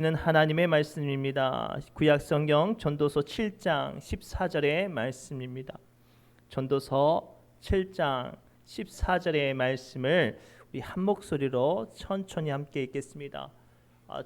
는 하나님의 말씀입니다. 구약 성경 전도서 7장 14절의 말씀입니다. 전도서 7장 14절의 말씀을 우리 한 목소리로 천천히 함께 읽겠습니다.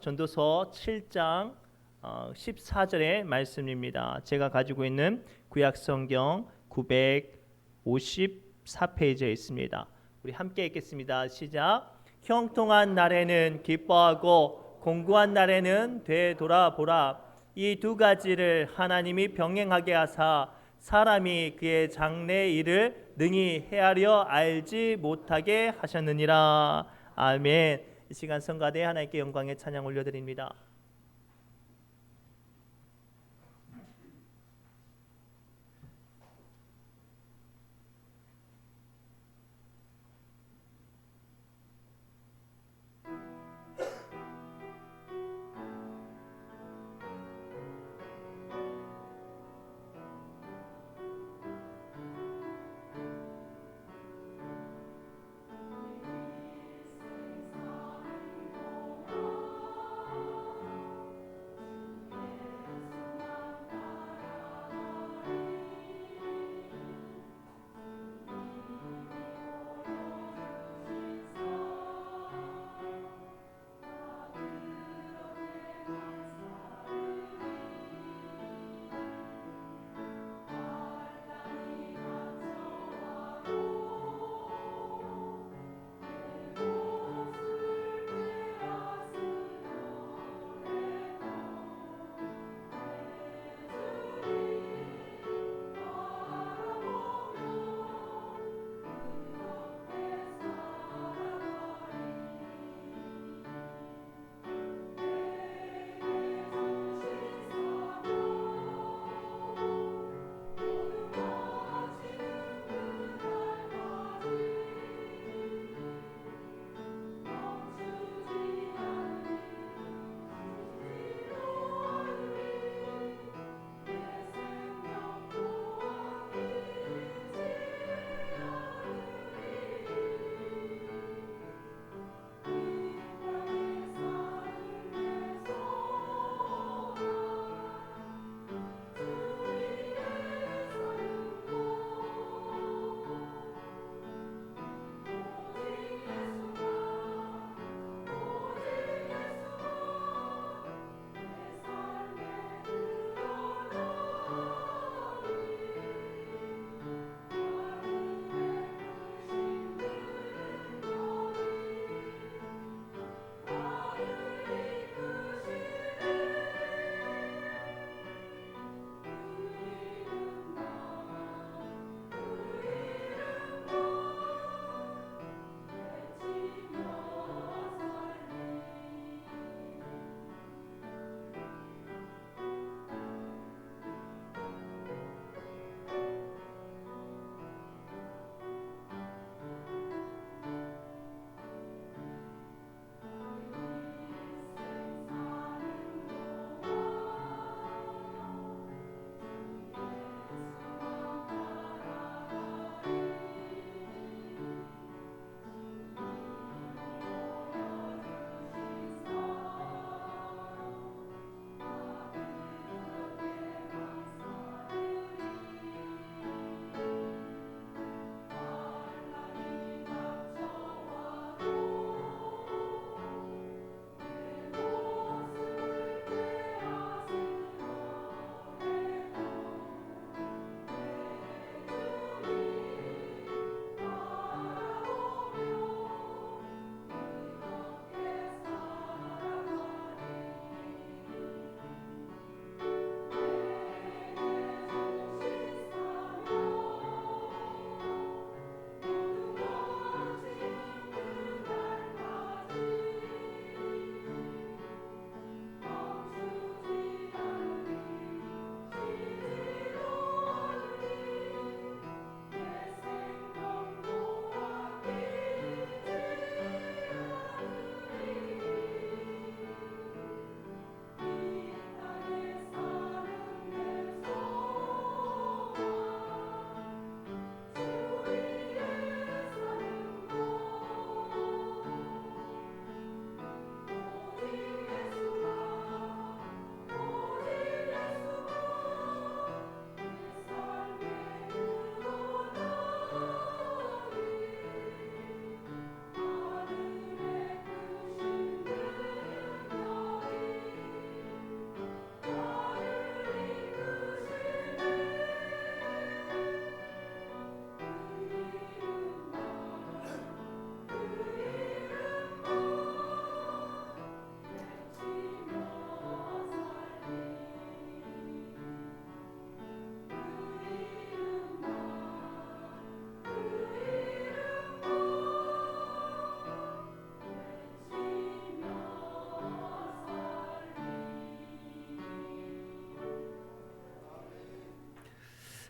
전도서 7장 14절의 말씀입니다. 제가 가지고 있는 구약 성경 954페이지에 있습니다. 우리 함께 읽겠습니다. 시작. 형통한 날에는 기뻐하고 공고한 날에는 되돌아보라. 이 두 가지를 하나님이 병행하게 하사 사람이 그의 장래 일을 능히 헤아려 알지 못하게 하셨느니라. 아멘. 이 시간 성가대 하나님께 영광의 찬양 올려드립니다.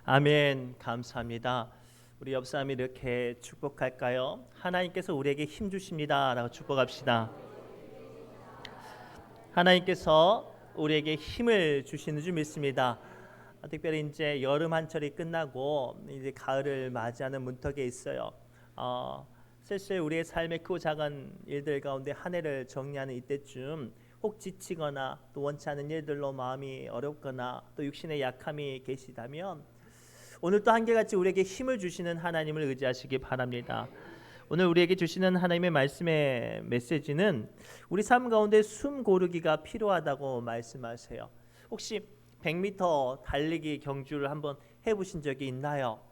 아멘. 감사합니다. 우리 옆 사람이 이렇게 축복할까요? 하나님께서 우리에게 힘 주십니다라고 축복합시다. 하나님께서 우리에게 힘을 주시는 줄 믿습니다. 특별히 이제 여름 한철이 끝나고 이제 가을을 맞이하는 문턱에 있어요. 슬슬 우리의 삶의 크고 작은 일들 가운데 한 해를 정리하는 이때쯤 혹 지치거나 또 원치 않은 일들로 마음이 어렵거나 또 육신의 약함이 계시다면 오늘 또 한결같이 우리에게 힘을 주시는 하나님을 의지하시기 바랍니다. 오늘 우리에게 주시는 하나님의 말씀의 메시지는 우리 삶 가운데 숨 고르기가 필요하다고 말씀하세요. 혹시 100m 달리기 경주를 한번 해보신 적이 있나요?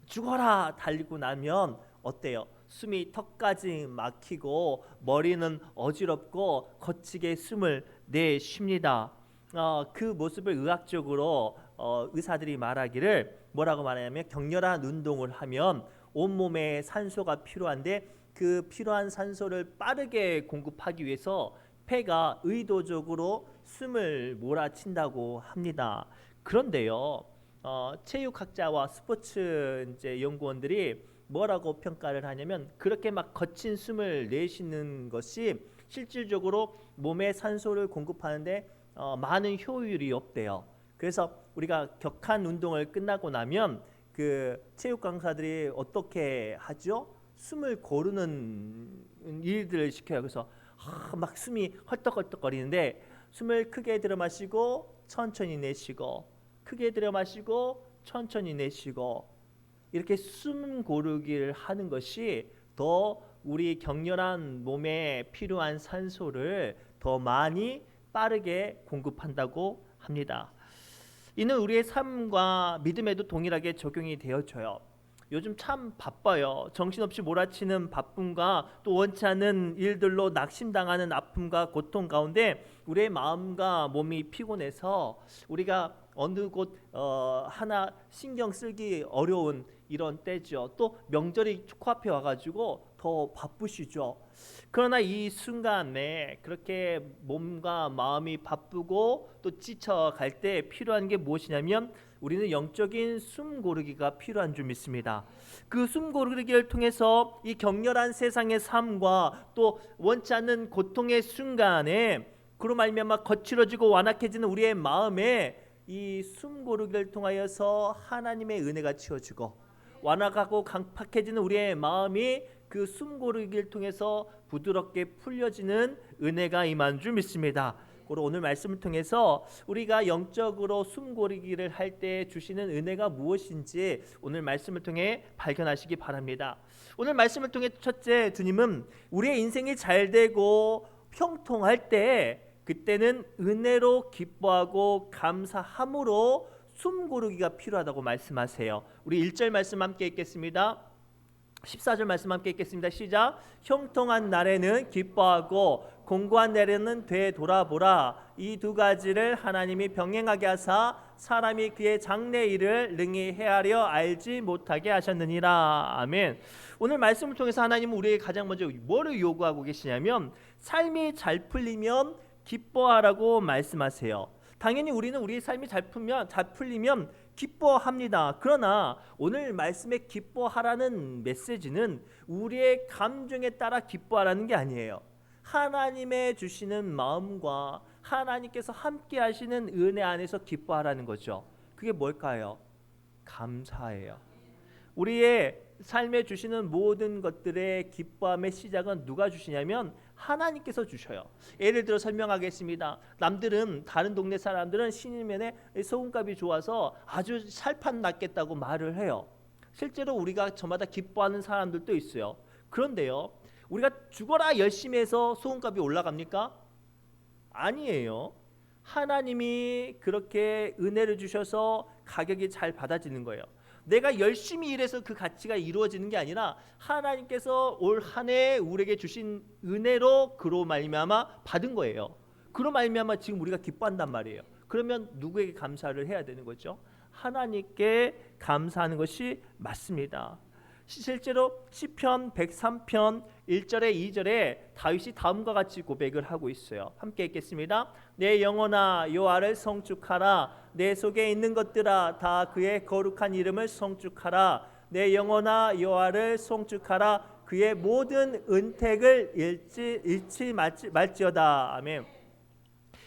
죽어라 달리고 나면 어때요? 숨이 턱까지 막히고 머리는 어지럽고 거치게 숨을 내쉽니다. 그 모습을 의학적으로 의사들이 말하기를 뭐라고 말하냐면 격렬한 운동을 하면 온몸에 산소가 필요한데 그 필요한 산소를 빠르게 공급하기 위해서 폐가 의도적으로 숨을 몰아친다고 합니다. 그런데요, 체육학자와 스포츠 이제 연구원들이 뭐라고 평가를 하냐면 그렇게 막 거친 숨을 내쉬는 것이 실질적으로 몸에 산소를 공급하는데 많은 효율이 없대요. 그래서 우리가 격한 운동을 끝나고 나면 그 체육 강사들이 어떻게 하죠? 숨을 고르는 일들을 시켜요. 그래서 막 숨이 헐떡헐떡거리는데 숨을 크게 들어 마시고 천천히 내쉬고 크게 들어 마시고 천천히 내쉬고 이렇게 숨 고르기를 하는 것이 더 우리 격렬한 몸에 필요한 산소를 더 많이 빠르게 공급한다고 합니다. 이는 우리의 삶과 믿음에도 동일하게 적용이 되어져요. 요즘 참 바빠요. 정신없이 몰아치는 바쁨과 또 원치 않은 일들로 낙심당하는 아픔과 고통 가운데 우리의 마음과 몸이 피곤해서 우리가 어느 곳 하나 신경 쓰기 어려운 이런 때죠. 또 명절이 코앞에 와가지고 더 바쁘시죠. 그러나 이 순간에 그렇게 몸과 마음이 바쁘고 또 지쳐갈 때 필요한 게 무엇이냐면 우리는 영적인 숨 고르기가 필요한 줄 믿습니다. 그 숨 고르기를 통해서 이 격렬한 세상의 삶과 또 원치 않는 고통의 순간에 그로 말미암아 거칠어지고 완악해지는 우리의 마음에 이 숨 고르기를 통하여서 하나님의 은혜가 채워지고 완악하고 강팍해지는 우리의 마음이 그 숨 고르기를 통해서 부드럽게 풀려지는 은혜가 임한 줄 믿습니다. 오늘 말씀을 통해서 우리가 영적으로 숨 고르기를 할 때 주시는 은혜가 무엇인지 오늘 말씀을 통해 발견하시기 바랍니다. 오늘 말씀을 통해 첫째, 주님은 우리의 인생이 잘 되고 형통할 때 그때는 은혜로 기뻐하고 감사함으로 숨 고르기가 필요하다고 말씀하세요. 우리 1절 말씀 함께 읽겠습니다. 14절 말씀 함께 읽겠습니다. 시작. 형통한 날에는 기뻐하고 공고한 날에는 되돌아보라. 이 두 가지를 하나님이 병행하게 하사 사람이 그의 장래 일을 능히 헤아려 알지 못하게 하셨느니라. 아멘. 오늘 말씀을 통해서 하나님은 우리에게 가장 먼저 뭐를 요구하고 계시냐면 삶이 잘 풀리면 기뻐하라고 말씀하세요. 당연히 우리는 우리의 삶이 잘 풀리면 기뻐합니다. 그러나 오늘 말씀에 기뻐하라는 메시지는 우리의 감정에 따라 기뻐하라는 게 아니에요. 하나님의 주시는 마음과 하나님께서 함께 하시는 은혜 안에서 기뻐하라는 거죠. 그게 뭘까요? 감사예요. 우리의 삶에 주시는 모든 것들의 기뻐함의 시작은 누가 주시냐면 하나님께서 주셔요. 예를 들어 설명하겠습니다. 남들은 다른 동네 사람들은 신일면에 소금값이 좋아서 아주 살판 났겠다고 말을 해요. 실제로 우리가 저마다 기뻐하는 사람들도 있어요. 그런데요, 우리가 죽어라 열심히 해서 소금값이 올라갑니까? 아니에요. 하나님이 그렇게 은혜를 주셔서 가격이 잘 받아지는 거예요. 내가 열심히 일해서 그 가치가 이루어지는 게 아니라 하나님께서 올 한 해 우리에게 주신 은혜로 그로 말미암아 받은 거예요. 그로 말미암아 지금 우리가 기뻐한단 말이에요. 그러면 누구에게 감사를 해야 되는 거죠? 하나님께 감사하는 것이 맞습니다. 실제로 시편 103편 1절에 2절에 다윗이 다음과 같이 고백을 하고 있어요. 함께 읽겠습니다. 내 영혼아 여호와를 성축하라. 내 속에 있는 것들아 다 그의 거룩한 이름을 성축하라. 내 영혼아 여호와를 성축하라. 그의 모든 은택을 잃지 말지어다. 아멘.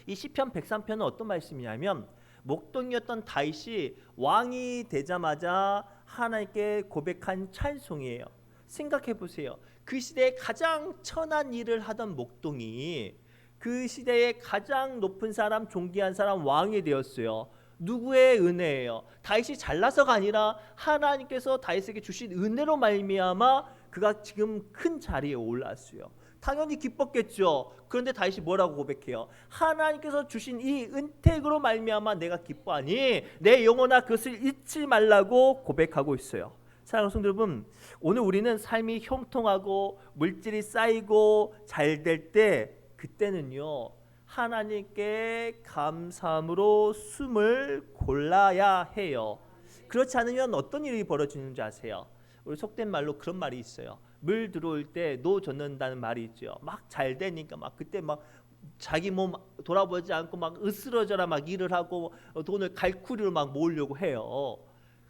이 시편 103편은 어떤 말씀이냐면 목동이었던 다윗이 왕이 되자마자 하나님께 고백한 찬송이에요. 생각해 보세요. 그 시대에 가장 천한 일을 하던 목동이 그 시대에 가장 높은 사람, 존귀한 사람, 왕이 되었어요. 누구의 은혜예요? 다윗이 잘나서가 아니라 하나님께서 다윗에게 주신 은혜로 말미암아 그가 지금 큰 자리에 올랐어요. 당연히 기뻤겠죠. 그런데 다윗이 뭐라고 고백해요? 하나님께서 주신 이 은택으로 말미암아 내가 기뻐하니 내 영혼아 그것을 잊지 말라고 고백하고 있어요. 사랑하는 성도 여러분, 오늘 우리는 삶이 형통하고 물질이 쌓이고 잘 될 때 그때는요 하나님께 감사함으로 숨을 골라야 해요. 그렇지 않으면 어떤 일이 벌어지는지 아세요? 우리 속된 말로 그런 말이 있어요. 물 들어올 때 노 젓는다는 말이 있죠. 막 잘 되니까 막 그때 막 자기 몸 돌아보지 않고 막 으스러져라 막 일을 하고 돈을 갈쿠리로 막 모으려고 해요.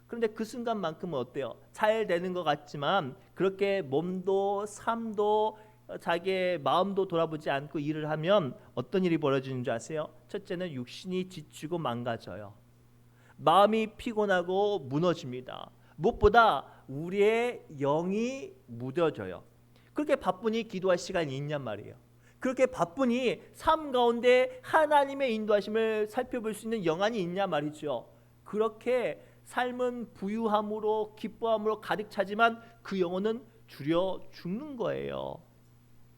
그런데 그 순간만큼은 어때요? 잘 되는 것 같지만 그렇게 몸도 삶도 자기의 마음도 돌아보지 않고 일을 하면 어떤 일이 벌어지는 줄 아세요? 첫째는 육신이 지치고 망가져요. 마음이 피곤하고 무너집니다. 무엇보다 우리의 영이 무뎌져요. 그렇게 바쁘니 기도할 시간이 있냔 말이에요. 그렇게 바쁘니 삶 가운데 하나님의 인도하심을 살펴볼 수 있는 영안이 있냐 말이죠. 그렇게 삶은 부유함으로 기뻐함으로 가득 차지만 그 영혼은 줄여 죽는 거예요.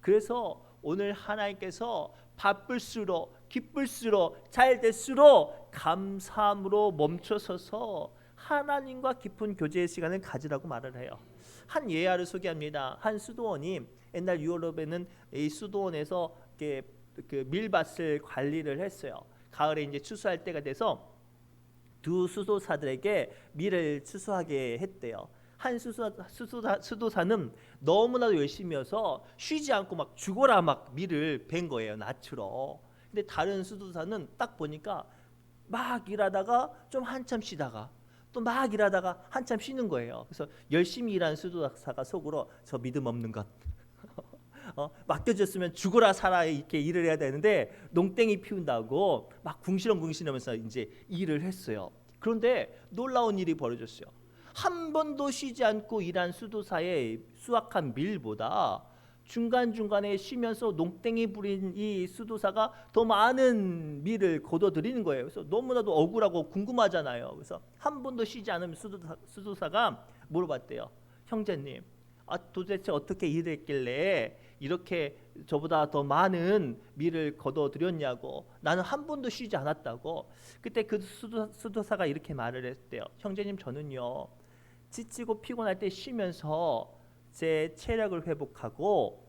그래서 오늘 하나님께서 바쁠수록 기쁠수록 잘 될수록 감사함으로 멈춰서서 하나님과 깊은 교제의 시간을 가지라고 말을 해요. 한 예화를 소개합니다. 한 수도원이 옛날 유럽에는 이 수도원에서 그 밀밭을 관리를 했어요. 가을에 이제 추수할 때가 돼서 두 수도사들에게 밀을 추수하게 했대요. 한 수도사는 너무나도 열심히여서 쉬지 않고 막 죽어라 막 밀을 벤 거예요. 낫으로. 근데 다른 수도사는 딱 보니까 막 일하다가 좀 한참 쉬다가 또 막 일하다가 한참 쉬는 거예요. 그래서 열심히 일하는 수도사가 속으로 저 믿음 없는 것 맡겨줬으면 죽어라 살아 이렇게 일을 해야 되는데 농땡이 피운다고 막 궁시렁궁시렁하면서 이제 일을 했어요. 그런데 놀라운 일이 벌어졌어요. 한 번도 쉬지 않고 일한 수도사의 수확한 밀보다 중간중간에 쉬면서 농땡이 부린 이 수도사가 더 많은 밀을 거둬들이는 거예요. 그래서 너무나도 억울하고 궁금하잖아요. 그래서 한 번도 쉬지 않은 수도사가 물어봤대요. 형제님, 도대체 어떻게 일을 했길래 이렇게 저보다 더 많은 밀을 거둬들였냐고. 나는 한 번도 쉬지 않았다고. 그때 그 수도사가 이렇게 말을 했대요. 형제님, 저는요 지치고 피곤할 때 쉬면서 제 체력을 회복하고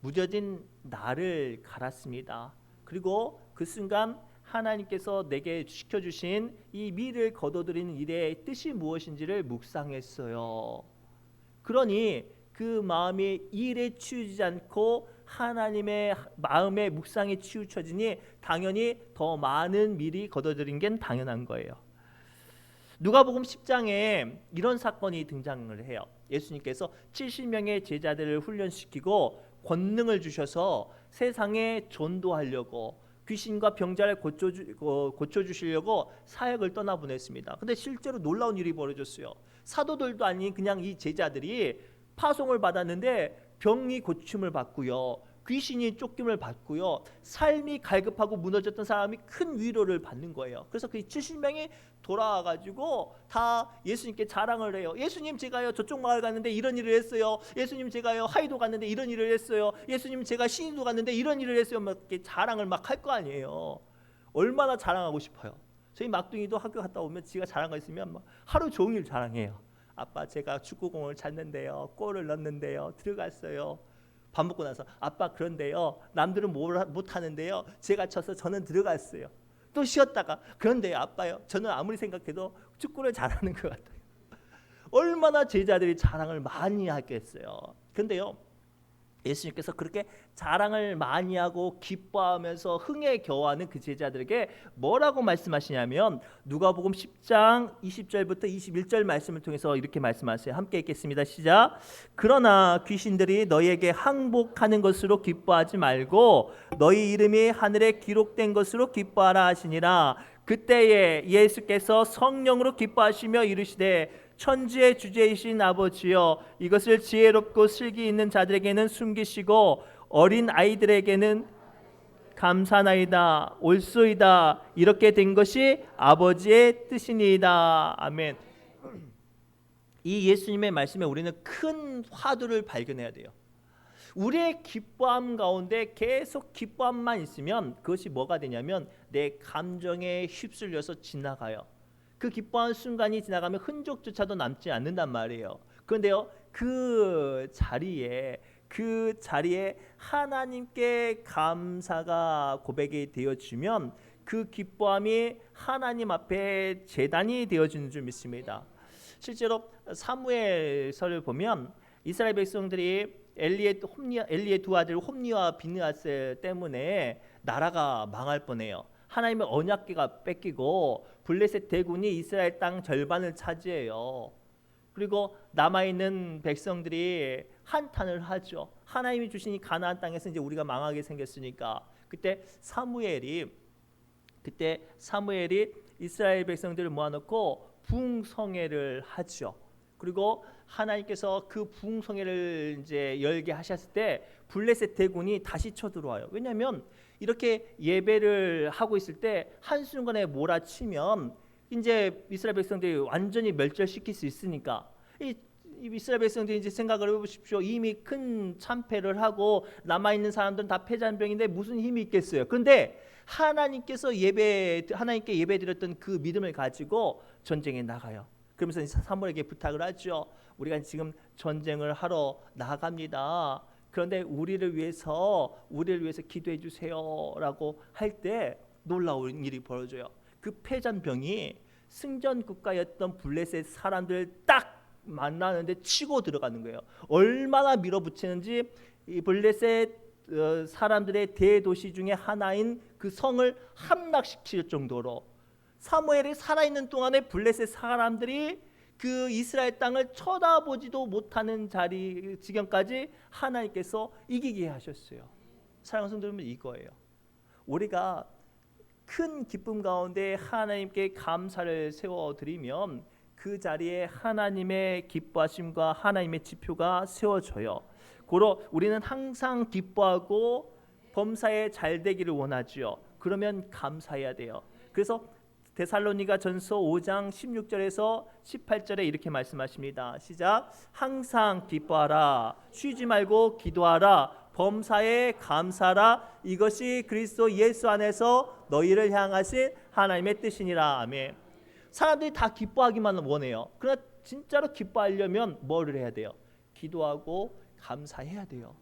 무뎌진 나를 갈았습니다. 그리고 그 순간 하나님께서 내게 시켜주신 이 밀을 거둬들이는 일의 뜻이 무엇인지를 묵상했어요. 그러니 그 마음이 일에 치우치지 않고 하나님의 마음의 묵상에 치우쳐지니 당연히 더 많은 밀이 거둬들인 게 당연한 거예요. 누가복음 10장에 이런 사건이 등장을 해요. 예수님께서 70명의 제자들을 훈련시키고 권능을 주셔서 세상에 전도하려고 귀신과 병자를 고쳐주시려고 사역을 떠나보냈습니다. 근데 실제로 놀라운 일이 벌어졌어요. 사도들도 아닌 그냥 이 제자들이 파송을 받았는데 병이 고침을 받고요. 귀신이 쫓김을 받고요. 삶이 갈급하고 무너졌던 사람이 큰 위로를 받는 거예요. 그래서 그 70명이 돌아와가지고 다 예수님께 자랑을 해요. 예수님, 제가요 저쪽 마을 갔는데 이런 일을 했어요. 예수님, 제가요 하이도 갔는데 이런 일을 했어요. 예수님, 제가 시인도 갔는데 이런 일을 했어요. 막 이렇게 자랑을 막 할 거 아니에요. 얼마나 자랑하고 싶어요. 저희 막둥이도 학교 갔다 오면 지가 자랑한 거 있으면 막 하루 종일 자랑해요. 아빠, 제가 축구공을 찼는데요, 골을 넣었는데요, 들어갔어요. 밥 먹고 나서 아빠, 그런데요 남들은 못 하는데요 제가 쳐서 저는 들어갔어요. 또 쉬었다가 그런데요 아빠요, 저는 아무리 생각해도 축구를 잘하는 것 같아요. 얼마나 제자들이 자랑을 많이 하겠어요. 근데요, 예수님께서 그렇게 자랑을 많이 하고 기뻐하면서 흥에 겨워하는 그 제자들에게 뭐라고 말씀하시냐면 누가복음 10장 20절부터 21절 말씀을 통해서 이렇게 말씀하세요. 함께 읽겠습니다. 시작. 그러나 귀신들이 너희에게 항복하는 것으로 기뻐하지 말고 너희 이름이 하늘에 기록된 것으로 기뻐하라 하시니라. 그때에 예수께서 성령으로 기뻐하시며 이르시되 천지의 주제이신 아버지여, 이것을 지혜롭고 슬기 있는 자들에게는 숨기시고 어린 아이들에게는 감사나이다. 옳소이다. 이렇게 된 것이 아버지의 뜻이니이다. 아멘. 이 예수님의 말씀에 우리는 큰 화두를 발견해야 돼요. 우리의 기뻐함 가운데 계속 기뻐함만 있으면 그것이 뭐가 되냐면 내 감정에 휩쓸려서 지나가요. 그 기뻐하는 순간이 지나가면 흔적조차도 남지 않는단 말이에요. 그런데요, 그 자리에 하나님께 감사가 고백이 되어지면 그 기뻐함이 하나님 앞에 제단이 되어지는 줄 믿습니다. 실제로 사무엘서를 보면 이스라엘 백성들이 엘리의 두 아들 홈니와 비느하스 때문에 나라가 망할 뻔해요. 하나님의 언약궤가 뺏기고 블레셋 대군이 이스라엘 땅 절반을 차지해요. 그리고 남아있는 백성들이 한탄을 하죠. 하나님이 주신 이 가나안 땅에서 이제 우리가 망하게 생겼으니까. 그때 사무엘이 이스라엘 백성들을 모아놓고 부흥성회를 하죠. 그리고 하나님께서 그 부흥성회를 이제 열게 하셨을 때 블레셋 대군이 다시 쳐들어와요. 왜냐하면 이렇게 예배를 하고 있을 때 한순간에 몰아치면 이제 이스라엘 백성들이 완전히 멸절시킬 수 있으니까 이 이스라엘 백성들이 이제 생각을 해보십시오. 이미 큰 참패를 하고 남아있는 사람들은 다 패잔병인데 무슨 힘이 있겠어요. 그런데 하나님께 예배드렸던 그 믿음을 가지고 전쟁에 나가요. 그러면서 사무엘에게 부탁을 하죠. 우리가 지금 전쟁을 하러 나갑니다. 그런데 우리를 위해서 기도해 주세요라고 할 때 놀라운 일이 벌어져요. 그 패잔병이 승전 국가였던 블레셋 사람들 딱 만나는데 치고 들어가는 거예요. 얼마나 밀어붙이는지 이 블레셋 사람들의 대도시 중에 하나인 그 성을 함락시킬 정도로 사무엘이 살아있는 동안에 블레셋 사람들이 그 이스라엘 땅을 쳐다보지도 못하는 지경까지 하나님께서 이기게 하셨어요. 사랑하는 성도 여러분, 이거예요. 우리가 큰 기쁨 가운데 하나님께 감사를 세워드리면 그 자리에 하나님의 기뻐하심과 하나님의 지표가 세워져요. 고로 우리는 항상 기뻐하고 범사에 잘 되기를 원하지요. 그러면 감사해야 돼요. 그래서 데살로니가 전서 5장 16절에서 18절에 이렇게 말씀하십니다. 시작. 항상 기뻐하라. 쉬지 말고 기도하라. 범사에 감사하라. 이것이 그리스도 예수 안에서 너희를 향하신 하나님의 뜻이니라. 아멘. 사람들이 다 기뻐하기만 원해요. 그러나 진짜로 기뻐하려면 뭐를 해야 돼요? 기도하고 감사해야 돼요.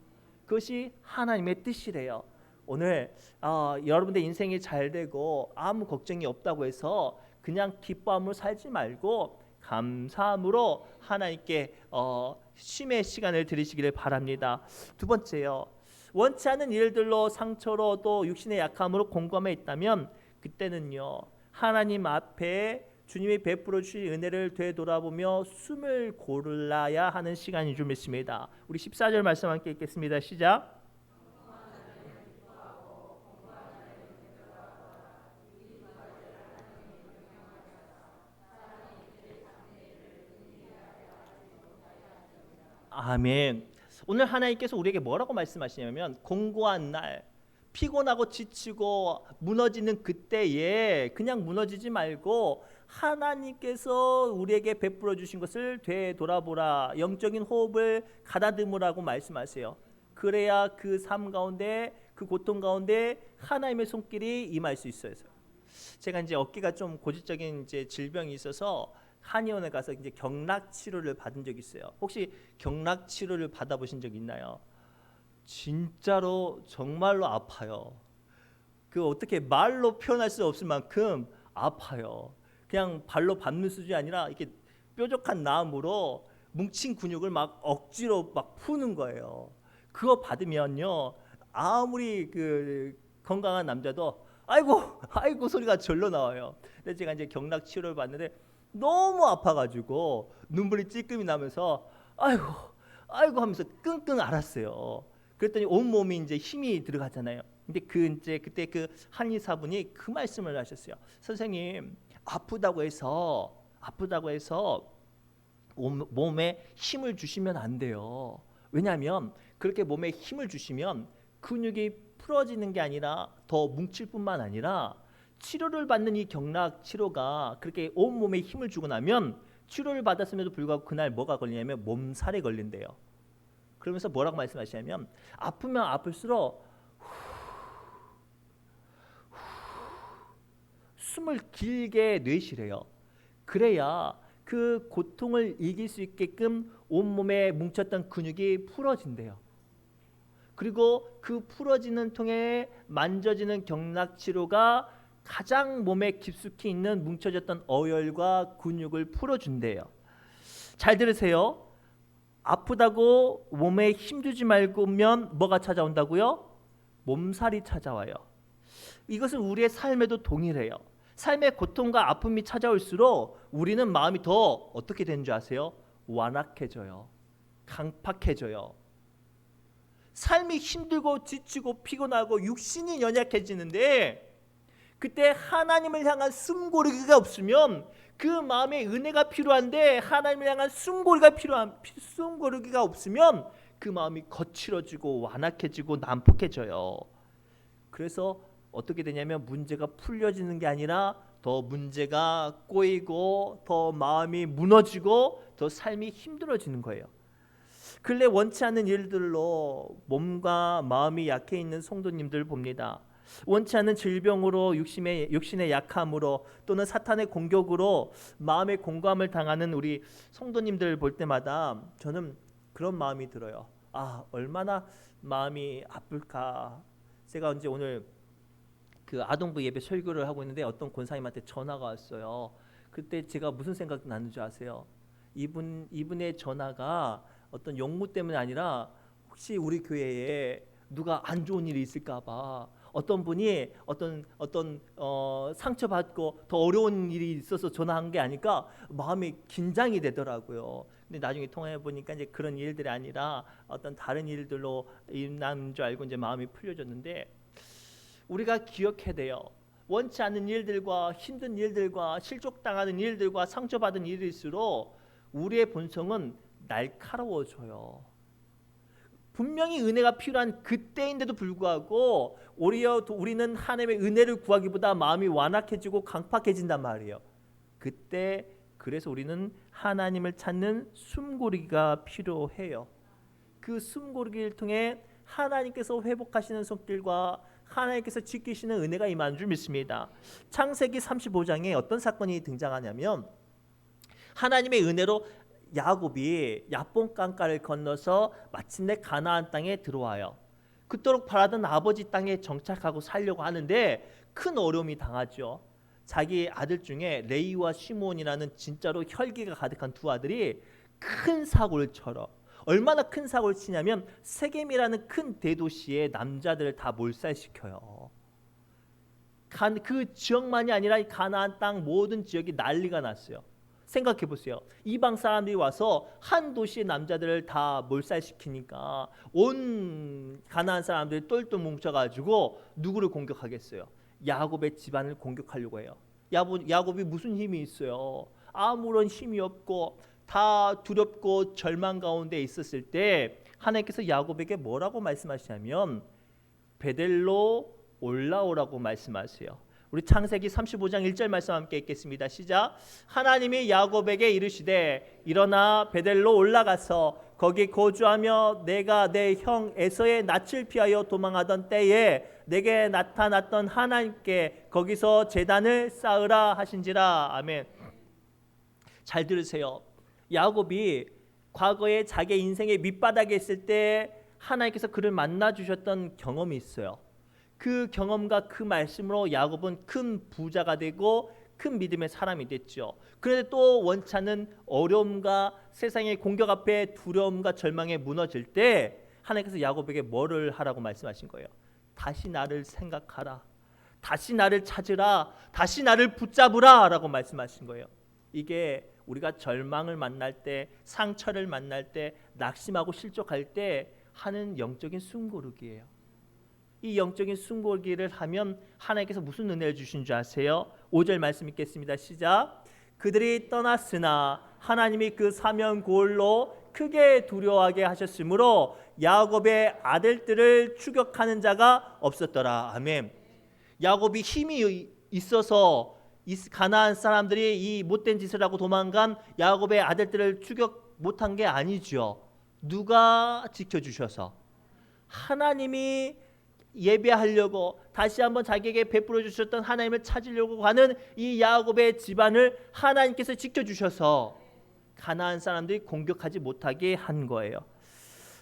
그것이 하나님의 뜻이래요. 오늘 여러분들 인생이 잘 되고 아무 걱정이 없다고 해서 그냥 기뻐함으로 살지 말고 감사함으로 하나님께 쉼의 시간을 드리시기를 바랍니다. 두 번째요. 원치 않은 일들로 상처로 또 육신의 약함으로 공감해 있다면 그때는요. 하나님 앞에 주님이 베풀어 주신 은혜를 되돌아보며 숨을 고르야 하는 시간이 좀 있습니다. 우리 14절 말씀 함께 읽겠습니다. 시작. 아멘. 오늘 하나님께서 우리에게 뭐라고 말씀하시냐면 공고한 날, 피곤하고 지치고 무너지는 그때에 그냥 무너지지 말고 하나님께서 우리에게 베풀어 주신 것을 되돌아보라. 영적인 호흡을 가다듬으라고 말씀하세요. 그래야 그 삶 가운데, 그 고통 가운데 하나님의 손길이 임할 수 있어요. 제가 이제 어깨가 좀 고질적인 이제 질병이 있어서 한의원에 가서 이제 경락 치료를 받은 적이 있어요. 혹시 경락 치료를 받아보신 적 있나요? 진짜로 정말로 아파요. 그 어떻게 말로 표현할 수 없을 만큼 아파요. 그냥 발로 밟는 수준이 아니라 이렇게 뾰족한 나무로 뭉친 근육을 막 억지로 막 푸는 거예요. 그거 받으면요, 아무리 그 건강한 남자도 아이고 아이고 소리가 절로 나와요. 근데 제가 이제 경락 치료를 받는데 너무 아파가지고 눈물이 찔끔이 나면서 아이고 아이고 하면서 끙끙 앓았어요. 그랬더니 온 몸이 이제 힘이 들어가잖아요. 근데 그때 그 한의사분이 그 말씀을 하셨어요. 선생님, 아프다고 해서 몸에 힘을 주시면 안 돼요. 왜냐하면 그렇게 몸에 힘을 주시면 근육이 풀어지는 게 아니라 더 뭉칠 뿐만 아니라 치료를 받는 이 경락 치료가 그렇게 온 몸에 힘을 주고 나면 치료를 받았음에도 불구하고 그날 뭐가 걸리냐면 몸살이 걸린대요. 그러면서 뭐라고 말씀하시냐면 아프면 아플수록 숨을 길게 내쉬래요. 그래야 그 고통을 이길 수 있게끔 온몸에 뭉쳤던 근육이 풀어진대요. 그리고 그 풀어지는 통에 만져지는 경락 치료가 가장 몸에 깊숙이 있는 뭉쳐졌던 어혈과 근육을 풀어준대요. 잘 들으세요. 아프다고 몸에 힘주지 말고면 뭐가 찾아온다고요? 몸살이 찾아와요. 이것은 우리의 삶에도 동일해요. 삶의 고통과 아픔이 찾아올수록 우리는 마음이 더 어떻게 되는 줄 아세요? 완악해져요. 강팍해져요. 삶이 힘들고 지치고 피곤하고 육신이 연약해지는데 그때 하나님을 향한 숨고르기가 없으면 그 마음에 은혜가 필요한데 하나님을 향한 숨고르기가 없으면 그 마음이 거칠어지고 완악해지고 난폭해져요. 그래서 어떻게 되냐면 문제가 풀려지는 게 아니라 더 문제가 꼬이고 더 마음이 무너지고 더 삶이 힘들어지는 거예요. 근래 원치 않는 일들로 몸과 마음이 약해 있는 성도님들 봅니다. 원치 않는 질병으로 육신의 약함으로 또는 사탄의 공격으로 마음의 공감을 당하는 우리 성도님들 볼 때마다 저는 그런 마음이 들어요. 아, 얼마나 마음이 아플까. 제가 언제 오늘 그 아동부 예배 설교를 하고 있는데 어떤 권사님한테 전화가 왔어요. 그때 제가 무슨 생각 나는 줄 아세요? 이분의 전화가 어떤 용무 때문에 아니라 혹시 우리 교회에 누가 안 좋은 일이 있을까봐 어떤 분이 어떤 상처받고 더 어려운 일이 있어서 전화한 게 아닐까 마음이 긴장이 되더라고요. 근데 나중에 통화해 보니까 이제 그런 일들이 아니라 어떤 다른 일들로 인한 줄 알고 이제 마음이 풀려졌는데 우리가 기억해야 돼요. 원치 않는 일들과 힘든 일들과 실족당하는 일들과 상처받은 일일수록 우리의 본성은 날카로워져요. 분명히 은혜가 필요한 그때인데도 불구하고 오히려 우리는 하나님의 은혜를 구하기보다 마음이 완악해지고 강팍해진단 말이에요. 그때 그래서 우리는 하나님을 찾는 숨고르기가 필요해요. 그 숨고르기를 통해 하나님께서 회복하시는 손길과 하나님께서 지키시는 은혜가 임하는 줄 믿습니다. 창세기 35장에 어떤 사건이 등장하냐면 하나님의 은혜로 야곱이 야본 강가를 건너서 마침내 가나안 땅에 들어와요. 그토록 바라던 아버지 땅에 정착하고 살려고 하는데 큰 어려움이 당하죠. 자기 아들 중에 레이와 시므온이라는 진짜로 혈기가 가득한 두 아들이 큰 사고를 쳐요. 얼마나 큰 사고를 치냐면 세겜이라는 큰 대도시의 남자들을 다 몰살시켜요. 그 지역만이 아니라 가나안 땅 모든 지역이 난리가 났어요. 생각해 보세요. 이방 사람들이 와서 한 도시의 남자들을 다 몰살시키니까 온 가나안 사람들이 똘똘 뭉쳐가지고 누구를 공격하겠어요? 야곱의 집안을 공격하려고 해요. 야곱이 무슨 힘이 있어요? 아무런 힘이 없고 다 두렵고 절망 가운데 있었을 때 하나님께서 야곱에게 뭐라고 말씀하시냐면 베델로 올라오라고 말씀하세요. 우리 창세기 35장 1절 말씀 함께 읽겠습니다. 시작. 하나님이 야곱에게 이르시되 일어나 베델로 올라가서 거기 거주하며 내가 내 형 에서의 낯을 피하여 도망하던 때에 내게 나타났던 하나님께 거기서 제단을 쌓으라 하신지라. 아멘. 잘 들으세요. 야곱이 과거에 자기 인생의 밑바닥에 있을 때 하나님께서 그를 만나 주셨던 경험이 있어요. 그 경험과 그 말씀으로 야곱은 큰 부자가 되고 큰 믿음의 사람이 됐죠. 그런데 또 원치 않는 어려움과 세상의 공격 앞에 두려움과 절망에 무너질 때 하나님께서 야곱에게 뭐를 하라고 말씀하신 거예요? 다시 나를 생각하라. 다시 나를 찾으라. 다시 나를 붙잡으라 라고 말씀하신 거예요. 이게 우리가 절망을 만날 때, 상처를 만날 때, 낙심하고 실족할 때 하는 영적인 숨고르기예요. 이 영적인 숨고르기를 하면 하나님께서 무슨 은혜를 주신 줄 아세요? 5절 말씀 읽겠습니다. 시작. 그들이 떠났으나 하나님이 그 사면골로 크게 두려워하게 하셨으므로 야곱의 아들들을 추격하는 자가 없었더라. 아멘. 야곱이 힘이 있어서 가나안 사람들이 이 못된 짓을 하고 도망간 야곱의 아들들을 추격 못한 게 아니죠. 누가 지켜주셔서? 하나님이 예배하려고 다시 한번 자기에게 베풀어 주셨던 하나님을 찾으려고 가는 이 야곱의 집안을 하나님께서 지켜주셔서 가나안 사람들이 공격하지 못하게 한 거예요.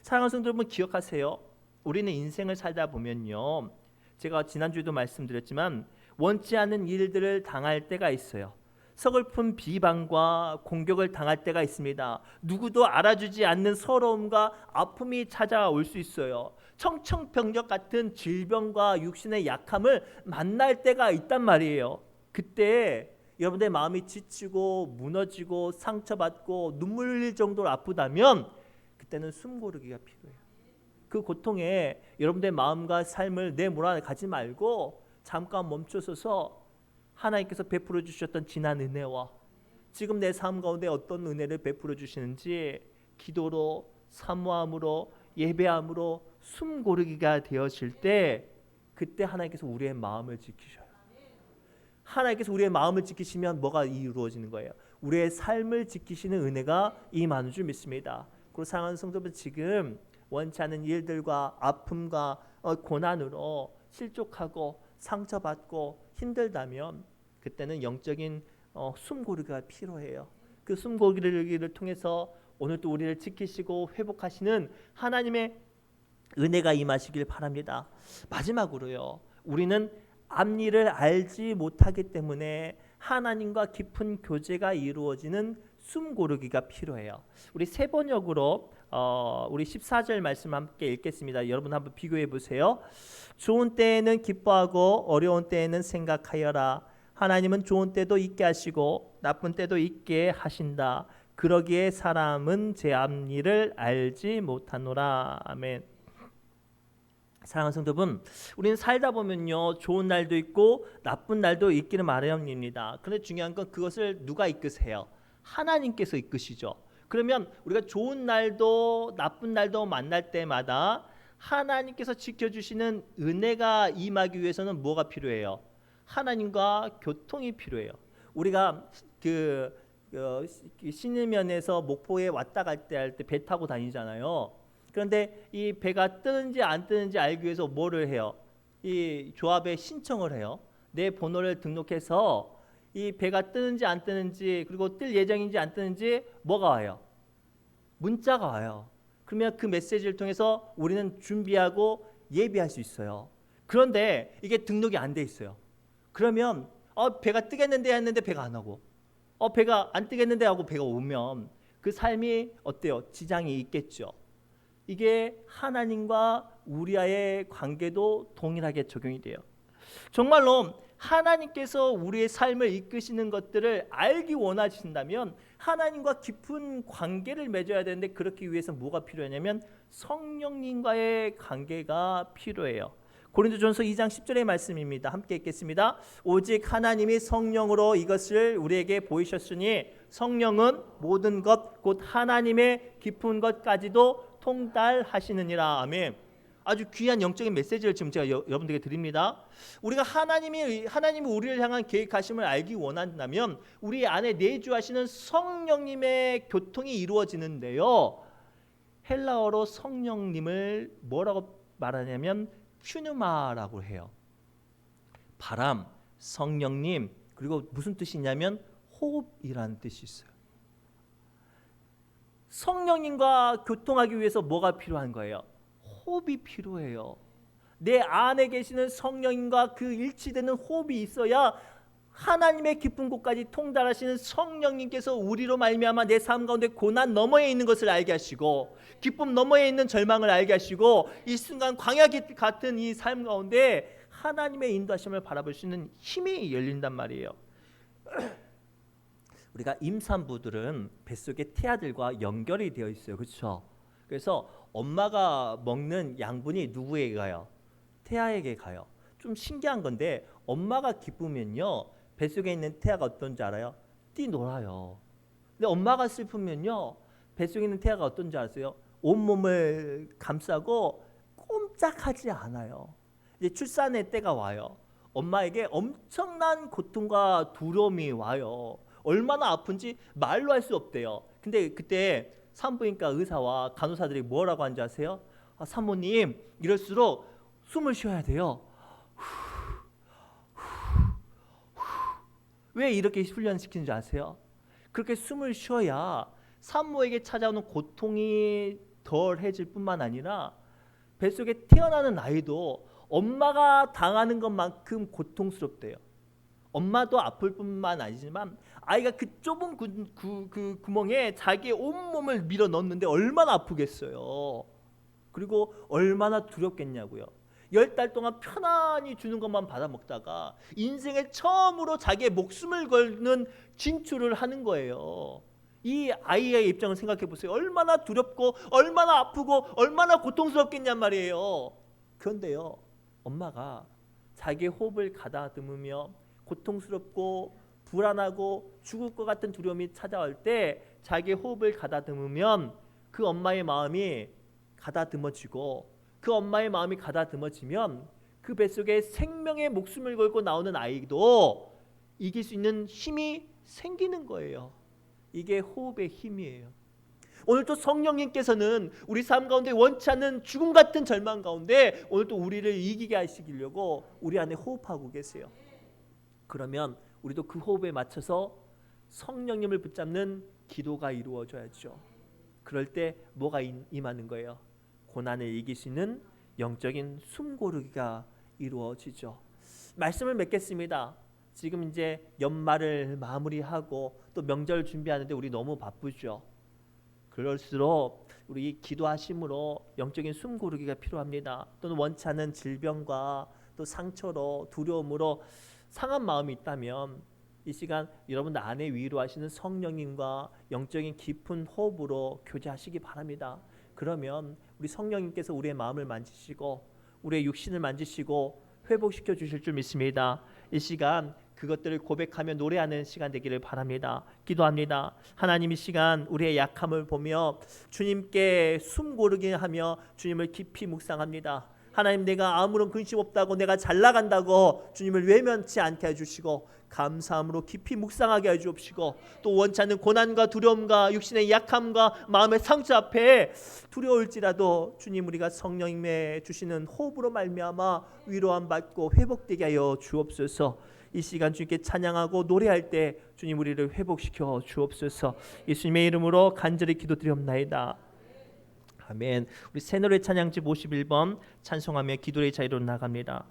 사랑하는 성도 여러분, 기억하세요. 우리는 인생을 살다 보면요, 제가 지난주에도 말씀드렸지만 원치 않는 일들을 당할 때가 있어요. 서글픈 비방과 공격을 당할 때가 있습니다. 누구도 알아주지 않는 서러움과 아픔이 찾아올 수 있어요. 청천벽력 같은 질병과 육신의 약함을 만날 때가 있단 말이에요. 그때 여러분의 마음이 지치고 무너지고 상처받고 눈물 흘릴 정도로 아프다면 그때는 숨고르기가 필요해요. 그 고통에 여러분의 마음과 삶을 내몰아가지 말고 잠깐 멈춰서서 하나님께서 베풀어 주셨던 지난 은혜와 지금 내 삶 가운데 어떤 은혜를 베풀어 주시는지 기도로, 사모함으로, 예배함으로 숨고르기가 되어질 때 그때 하나님께서 우리의 마음을 지키셔요. 하나님께서 우리의 마음을 지키시면 뭐가 이루어지는 거예요? 우리의 삶을 지키시는 은혜가 임하는 줄 믿습니다. 그리고 사랑하는 성도분, 지금 원치 않는 일들과 아픔과 고난으로 실족하고 상처받고 힘들다면 그때는 영적인 숨고르기가 필요해요. 그 숨고르기를 통해서 오늘도 우리를 지키시고 회복하시는 하나님의 은혜가 임하시길 바랍니다. 마지막으로요, 우리는 앞일을 알지 못하기 때문에 하나님과 깊은 교제가 이루어지는 숨고르기가 필요해요. 우리 세 번역으로 우리 14절 말씀 함께 읽겠습니다. 여러분 한번 비교해 보세요. 좋은 때에는 기뻐하고 어려운 때에는 생각하여라. 하나님은 좋은 때도 있게 하시고 나쁜 때도 있게 하신다. 그러기에 사람은 제 앞일을 알지 못하노라. 아멘. 사랑하는 성도분, 우리는 살다 보면요, 좋은 날도 있고 나쁜 날도 있기는 마련입니다. 그런데 중요한 건 그것을 누가 이끄세요? 하나님께서 이끄시죠. 그러면 우리가 좋은 날도 나쁜 날도 만날 때마다 하나님께서 지켜주시는 은혜가 임하기 위해서는 뭐가 필요해요? 하나님과 교통이 필요해요. 우리가 신일면에서 목포에 왔다 갈 때 할 때 배 타고 다니잖아요. 그런데 이 배가 뜨는지 안 뜨는지 알기 위해서 뭐를 해요? 이 조합에 신청을 해요. 내 번호를 등록해서 이 배가 뜨는지 안 뜨는지, 그리고 뜰 예정인지 안 뜨는지 뭐가 와요? 문자가 와요. 그러면 그 메시지를 통해서 우리는 준비하고 예비할 수 있어요. 그런데 이게 등록이 안 돼 있어요. 그러면 배가 뜨겠는데 했는데 배가 안 오고, 배가 안 뜨겠는데 하고 배가 오면 그 삶이 어때요? 지장이 있겠죠. 이게 하나님과 우리와의 관계도 동일하게 적용이 돼요. 정말로 하나님께서 우리의 삶을 이끄시는 것들을 알기 원하신다면 하나님과 깊은 관계를 맺어야 되는데, 그렇기 위해서 뭐가 필요하냐면 성령님과의 관계가 필요해요. 고린도전서 2장 10절의 말씀입니다. 함께 읽겠습니다. 오직 하나님이 성령으로 이것을 우리에게 보이셨으니 성령은 모든 것 곧 하나님의 깊은 것까지도 통달하시느니라. 아멘. 아주 귀한 영적인 메시지를 지금 제가 여러분들에게 드립니다. 우리가 하나님이 우리를 향한 계획하심을 알기 원한다면 우리 안에 내주하시는 성령님의 교통이 이루어지는데요. 헬라어로 성령님을 뭐라고 말하냐면 퓨누마라고 해요. 바람, 성령님, 그리고 무슨 뜻이냐면 호흡이라는 뜻이 있어요. 성령님과 교통하기 위해서 뭐가 필요한 거예요? 호흡이 필요해요. 내 안에 계시는 성령님과 그 일치되는 호흡이 있어야 하나님의 깊은 곳까지 통달하시는 성령님께서 우리로 말미암아 내 삶 가운데 고난 너머에 있는 것을 알게 하시고 기쁨 너머에 있는 절망을 알게 하시고 이 순간 광야 같은 이 삶 가운데 하나님의 인도하심을 바라볼 수 있는 힘이 열린단 말이에요. 우리가 임산부들은 뱃속의 태아들과 연결이 되어 있어요. 그렇죠? 그래서 엄마가 먹는 양분이 누구에게 가요? 태아에게 가요. 좀 신기한 건데 엄마가 기쁘면요 뱃속에 있는 태아가 어떤지 알아요? 뛰놀아요. 근데 엄마가 슬프면요 뱃속에 있는 태아가 어떤지 아세요? 온몸을 감싸고 꼼짝하지 않아요. 이제 출산의 때가 와요. 엄마에게 엄청난 고통과 두려움이 와요. 얼마나 아픈지 말로 할 수 없대요. 근데 그때 산부인과 의사와 간호사들이 뭐라고 하는지 아세요? 산모님 이럴수록 숨을 쉬어야 돼요. 왜 이렇게 훈련시키는지 아세요? 그렇게 숨을 쉬어야 산모에게 찾아오는 고통이 덜해질 뿐만 아니라 뱃속에 태어나는 아이도 엄마가 당하는 것만큼 고통스럽대요. 엄마도 아플 뿐만 아니지만 아이가 그 좁은 그 구멍에 자기의 온몸을 밀어 넣는데 얼마나 아프겠어요. 그리고 얼마나 두렵겠냐고요. 10달 동안 편안히 주는 것만 받아 먹다가 인생에 처음으로 자기의 목숨을 걸는 진출을 하는 거예요. 이 아이의 입장을 생각해 보세요. 얼마나 두렵고 얼마나 아프고 얼마나 고통스럽겠냔 말이에요. 그런데요, 엄마가 자기의 호흡을 가다듬으며 고통스럽고 불안하고 죽을 것 같은 두려움이 찾아올 때 자기의 호흡을 가다듬으면 그 엄마의 마음이 가다듬어지고 그 엄마의 마음이 가다듬어지면 그 뱃속에 생명의 목숨을 걸고 나오는 아이도 이길 수 있는 힘이 생기는 거예요. 이게 호흡의 힘이에요. 오늘도 성령님께서는 우리 삶 가운데 원치 않는 죽음 같은 절망 가운데 오늘도 우리를 이기게 하시려고 우리 안에 호흡하고 계세요. 그러면 우리도 그 호흡에 맞춰서 성령님을 붙잡는 기도가 이루어져야죠. 그럴 때 뭐가 임하는 거예요? 고난을 이길 수 있는 영적인 숨고르기가 이루어지죠. 말씀을 맺겠습니다. 지금 이제 연말을 마무리하고 또 명절 준비하는데 우리 너무 바쁘죠. 그럴수록 우리 기도하심으로 영적인 숨고르기가 필요합니다. 또는 원치 않은 질병과 또 상처로 두려움으로 상한 마음이 있다면 이 시간 여러분 안에 위로하시는 성령님과 영적인 깊은 호흡으로 교제하시기 바랍니다. 그러면 우리 성령님께서 우리의 마음을 만지시고 우리의 육신을 만지시고 회복시켜 주실 줄 믿습니다. 이 시간 그것들을 고백하며 노래하는 시간 되기를 바랍니다. 기도합니다. 하나님 이 시간 우리의 약함을 보며 주님께 숨 고르게 하며 주님을 깊이 묵상합니다. 하나님 내가 아무런 근심 없다고 내가 잘 나간다고 주님을 외면치 않게 해주시고 감사함으로 깊이 묵상하게 해주옵시고 또 원치 않는 고난과 두려움과 육신의 약함과 마음의 상처 앞에 두려울지라도 주님 우리가 성령님의 주시는 호흡으로 말미암아 위로함 받고 회복되게 하여 주옵소서. 이 시간 주님께 찬양하고 노래할 때 주님 우리를 회복시켜 주옵소서. 예수님의 이름으로 간절히 기도드리옵나이다. 아멘. 우리 새노래 찬양집 51번 찬송하며 기도의 자리로 나갑니다.